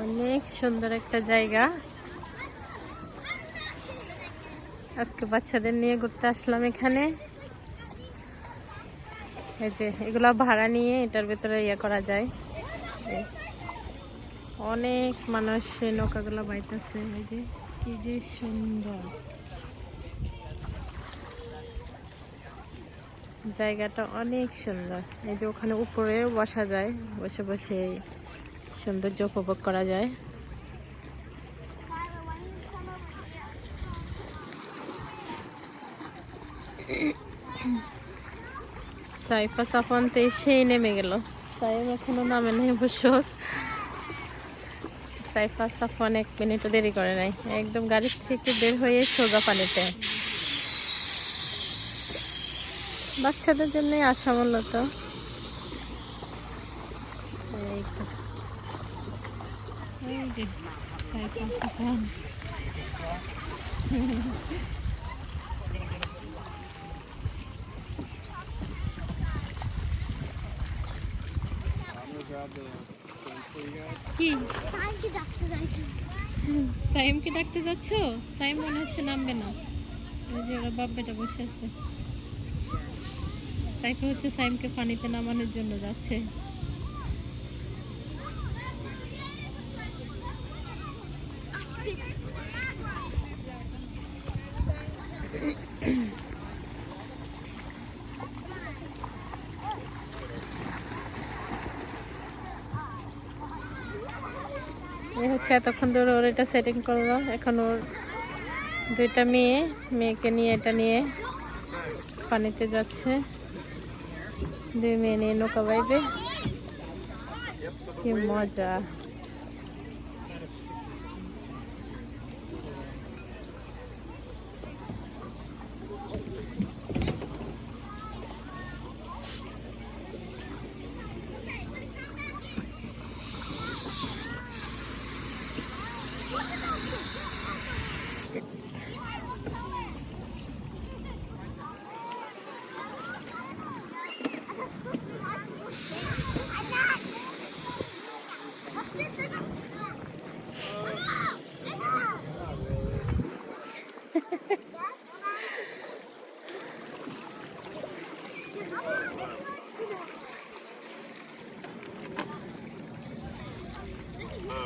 অনেক সুন্দর একটা জায়গা। আজকে বাচ্চাদের নিয়ে ঘুরতে আসলাম এখানে। এই যে এগুলা ভাড়া নিয়ে এটার ভিতরে ইয়ে করা যায়। অনেক মানুষ নৌকাগুলো বাইতেছে। এই যে কি যে সুন্দর জায়গাটা, অনেক সুন্দর। এই যে ওখানে উপরেও বসা যায়, বসে বসে সৌন্দর্য উপভোগ করা যায়। সাইফা সাফন তো সেই নেমে গেল, সাইম এখনো নামে নেই অবশ্য। সাইফা সাফন 1 মিনিটও দেরি করে নাই, একদম গাড়ি থেকে বের হয়ে সোজা পানিতে। বাচ্চাদের জন্যই আসা মূলত। এই যে সাইফা সাফন। কি সাইমকে ডাকতে যাচ্ছ? সাইম মনে হচ্ছে নামবে না। ওই যে ওরা বাপ বেটা বসে আছে। সাইফা হচ্ছে সাইমকে পানিতে নামানোর জন্য যাচ্ছে। এই হচ্ছে এতক্ষণ ধরে ওর এটা সেটিং করলো। এখন ওর 2টা মেয়েকে নিয়ে এটা নিয়ে পানিতে যাচ্ছে। 2 মেয়ে নিয়ে নৌকা বাইবে। কি মজা!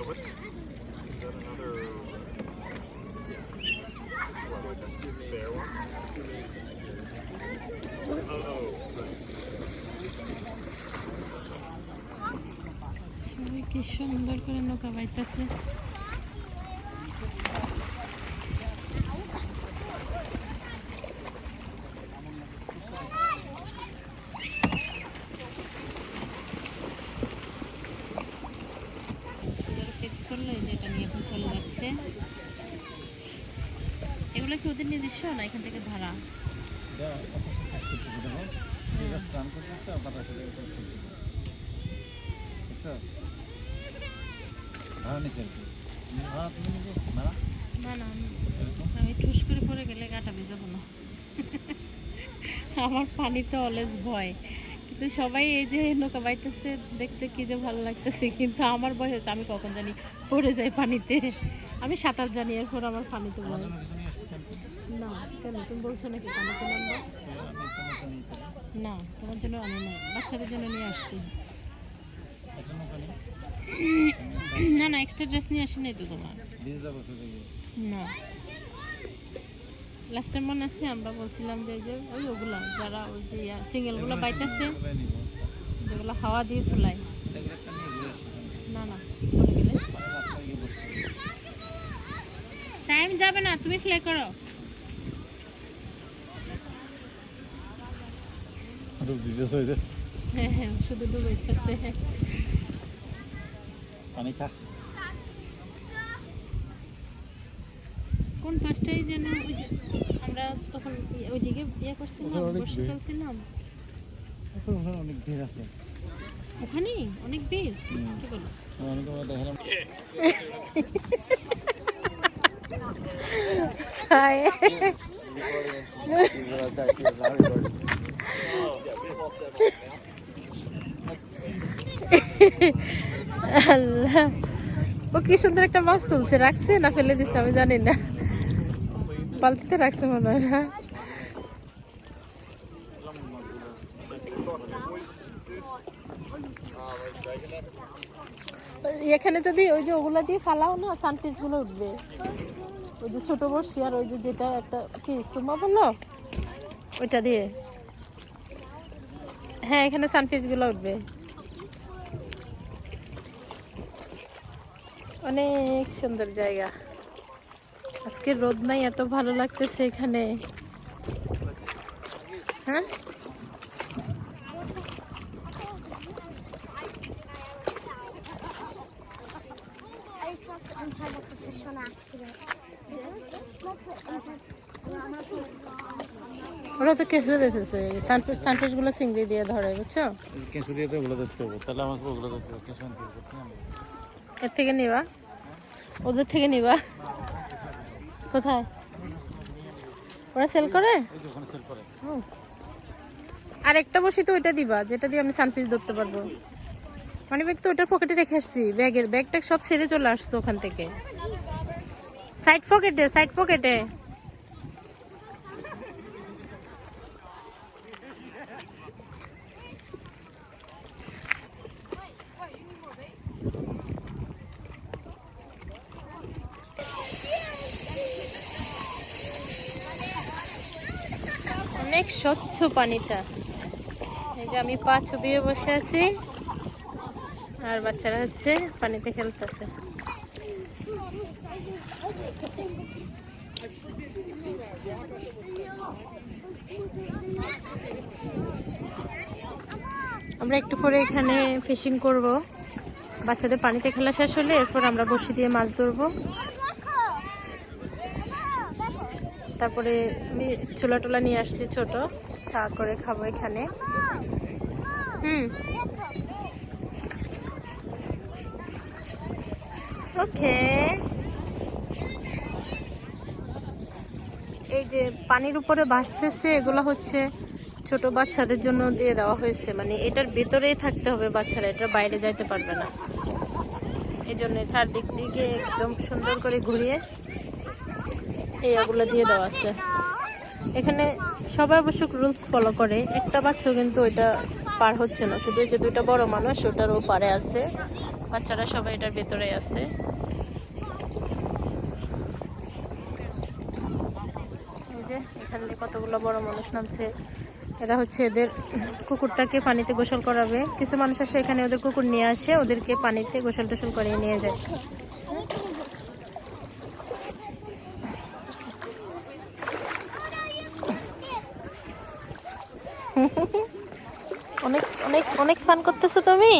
What? Is that another fair one? Oh, সবাই কি সুন্দর করে নৌকা বাইতেছে। এগুলো কি ওদের নিজস্ব না এখান থেকে ভাড়া? না না, আমি ঠুস করে পড়ে গেলে গাটা ভিজাবো না। আমার পানিতে অলওয়েজ ভয়, কিন্তু সবাই এই যে নৌকা বাইতেছে দেখতে কি যে ভালো লাগতেছে, কিন্তু আমার ভয় হচ্ছে আমি কখন জানি পড়ে যাই পানিতে। আমি সাঁতার জানি, এরপর আমার পানিতে ভয়। না কেন, তুমি বলছো নাকি পানিতে নামবো? না, তোমার জন্য আমি না, বাচ্চাদের জন্য নিয়ে আসছি। না না, এক্সট্রা ড্রেস নিয়ে আসি নাই তো তোমার। না, লাস্ট টাইম মনে আছে আমরা বলছিলাম যে ওগুলা যারা ওই যে সিঙ্গেল গুলা বাইতেছে, যেগুলো হাওয়া দিয়ে তুলায়। না না, পরে গেলে টাইম যাবে না, তুমি ফ্লে করো। হ্যাঁ হ্যাঁ, শুধু ডুবাইতেছে। পানি খা। কোন পাশটাই যেন ওই যে আমরা তখন ওইদিকে ইয়ে করছিলাম, বর্ষাকাল ছিলাম, অনেক ভিড় আছে ওখানে অনেক ভিড়। কি বলো? হায় আল্লাহ, ও কি সুন্দর একটা মাছ তুলছে, রাখছে না ফেলে দিচ্ছে আমি জানি না, বালতিতে রাখছে মনে হয় না। এখানে যদি ওই যে ওগুলা দিয়ে ফালাও না, সানফিশ গুলো উঠবে, ওই যে ছোট বড়শি আর ওই যে যেটা একটা কি সুমা বললো ওইটা দিয়ে, হ্যাঁ এখানে সানফিশ গুলো উঠবে। অনেক সুন্দর জায়গা, আজকে রোদ নাই, এত ভালো লাগতেছে এখানে। হ্যাঁ ওরা তো কেঁচো দেখেছে, সানফিশ সানফিশ গুলো চিংড়ি দিয়ে ধরে, বুঝছো? কেঁচু দিয়ে তো ওগুলো ধরতে হবে, তাহলে আমাকে ওগুলো ধরতে হবে, কেঁচু আনতে হবে। এর থেকে নিবা, ওদের থেকে নিবা। কোথায় ওরা সেল করে? এই যে ওখানে সেল করে। ও, আর একটা বসি তো ওইটা দিবা যেটা দিয়ে আমি সানফিশ ধরতে পারবো। মানে ব্যাগ তো ওটার পকেটে রেখে আসছি, ব্যাগের ব্যাগটা সব ছেড়ে চলে আসছে ওখান থেকে, সাইড পকেটে সাইড পকেটে। অনেক স্বচ্ছ পানিটা, এই যে আমি পা চুবিয়ে বসে আছি আর বাচ্চারা হচ্ছে পানিতে খেলতেছে। আমরা একটু পরে এখানে ফিশিং করব, বাচ্চাদের পানিতে খেলা শেষ হলে এরপর আমরা বড়শি দিয়ে মাছ ধরবো। তারপরে আমি ছোলা টোলা নিয়ে আসছি ছোট, চা করে খাবো এখানে। ওকে, এই যে পানির উপরে ভাসতেছে এগুলো হচ্ছে ছোট বাচ্চাদের জন্য দিয়ে দেওয়া হয়েছে, মানে এটার ভেতরেই থাকতে হবে বাচ্চারা, এটা বাইরে যাইতে পারবে না, এই জন্য চারদিক দিকে একদম সুন্দর করে ঘুরিয়ে এইগুলো দিয়ে দেওয়া আছে। এখানে সবাই অবশ্য রুলস ফলো করে, একটা বাচ্চা কিন্তু ওইটা পার হচ্ছে না, শুধু যে দুইটা বড় মানুষ ওটারও পারে আছে, বাচ্চারা সবাই এটার ভেতরে আছে। এই যে এখান থেকে কতগুলো বড় মানুষ নামছে, এরা হচ্ছে এদের কুকুরটাকে পানিতে গোসল করাবে। কিছু মানুষ আসে এখানে ওদের কুকুর নিয়ে আসে, ওদেরকে পানিতে গোসল টোসল করিয়ে নিয়ে যায়। অনেক অনেক অনেক ফান করতেছো তুমি।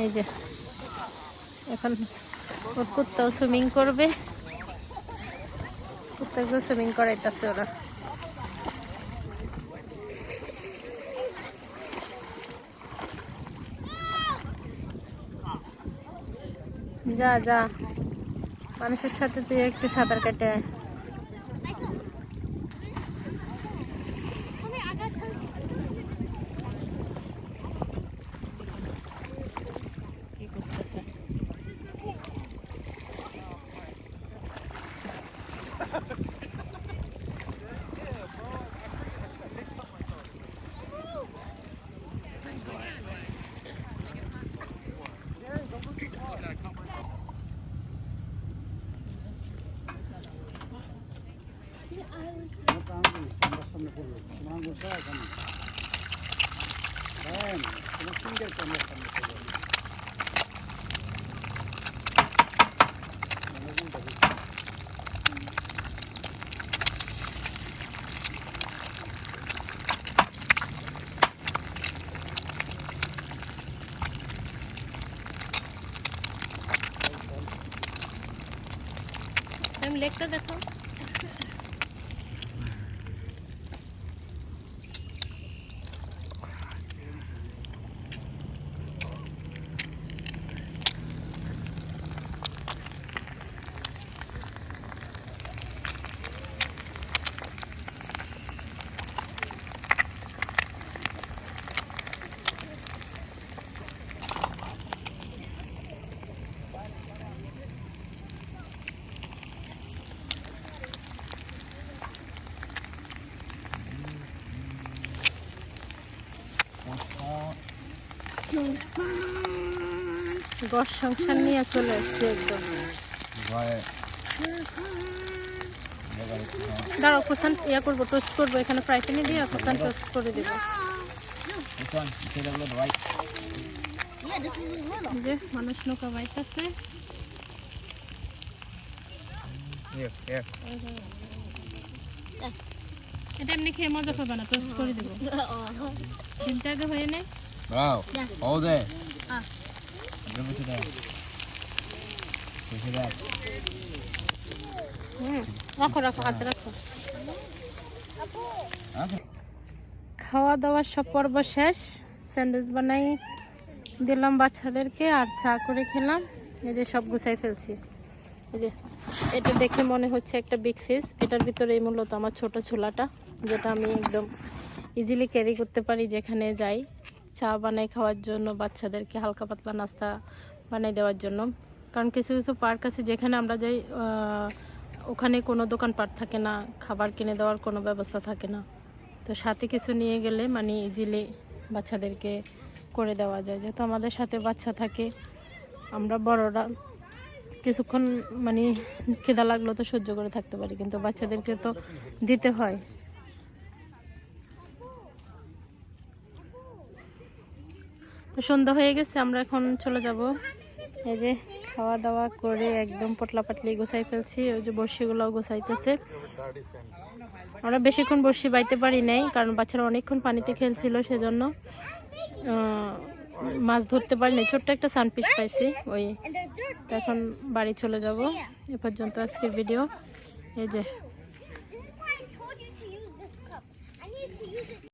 এই যে এখন ওর কুত্তাও সুইমিং করবে, কুত্তাকে সুইমিং করাইতেছে ওরা। যা যা, মানুষের সাথে তুই একটু সাঁতার কাটে আয়। কি করতেছে? তুমি লেকটা দেখো। ঘর সংসার নিয়ে চলে আসছি একদম। দাঁড়াও, কোসান ইয়া করবো, টোস্ট করবো, এখানে ফ্রাই প্যানে দিয়ে কোসান টোস্ট করে দেবো। যে মানুষ নৌকা বাইতেছে। এটা এমনি খেয়ে মজা পাবে না, টোস্ট করে দেবো। ডিমটা আগে হয়ে নেই। রাখো রাখো, হাতে রাখো। খাওয়া দাওয়ার সব পর্ব শেষ। স্যান্ডউইচ বানাই দিলাম বাচ্চাদেরকে আর চা করে খেলাম। এই যে সব গুছাই ফেলছি। এই যে এটা দেখে মনে হচ্ছে একটা বিগ ফিস, এটার ভিতরে মূলত আমার ছোট ছোলাটা, যেটা আমি একদম ইজিলি ক্যারি করতে পারি যেখানে যাই। চা বানাই খাওয়ার জন্য, বাচ্চাদেরকে হালকা পাতলা নাস্তা বানাই দেওয়ার জন্য। কারণ কিছু কিছু পার্ক আছে যেখানে আমরা যাই, ওখানে কোনো দোকানপাট থাকে না, খাবার কিনে দেওয়ার কোনো ব্যবস্থা থাকে না। তো সাথে কিছু নিয়ে গেলে মানে ইজিলি বাচ্চাদেরকে করে দেওয়া যায়। যেহেতু আমাদের সাথে বাচ্চা থাকে, আমরা বড়রা কিছুক্ষণ মানে খিদা লাগলো তো সহ্য করে থাকতে পারি, কিন্তু বাচ্চাদেরকে তো দিতে হয়। তো সন্ধ্যা হয়ে গেছে, আমরা এখন চলে যাব। এই যে খাওয়া দাওয়া করে একদম পটলা পাটলি গোছাই ফেলছি। ওই যে বড়শিগুলোও গোছাইতেছে। আমরা বেশিক্ষণ বড়শি বাইতে পারি নাই, কারণ বাচ্চারা অনেকক্ষণ পানিতে খেলছিল, সেজন্য মাছ ধরতে পারি না। ছোট্ট একটা সানপিস পাইছি ওই। তো এখন বাড়ি চলে যাব। এ পর্যন্ত আজকের ভিডিও। এই যে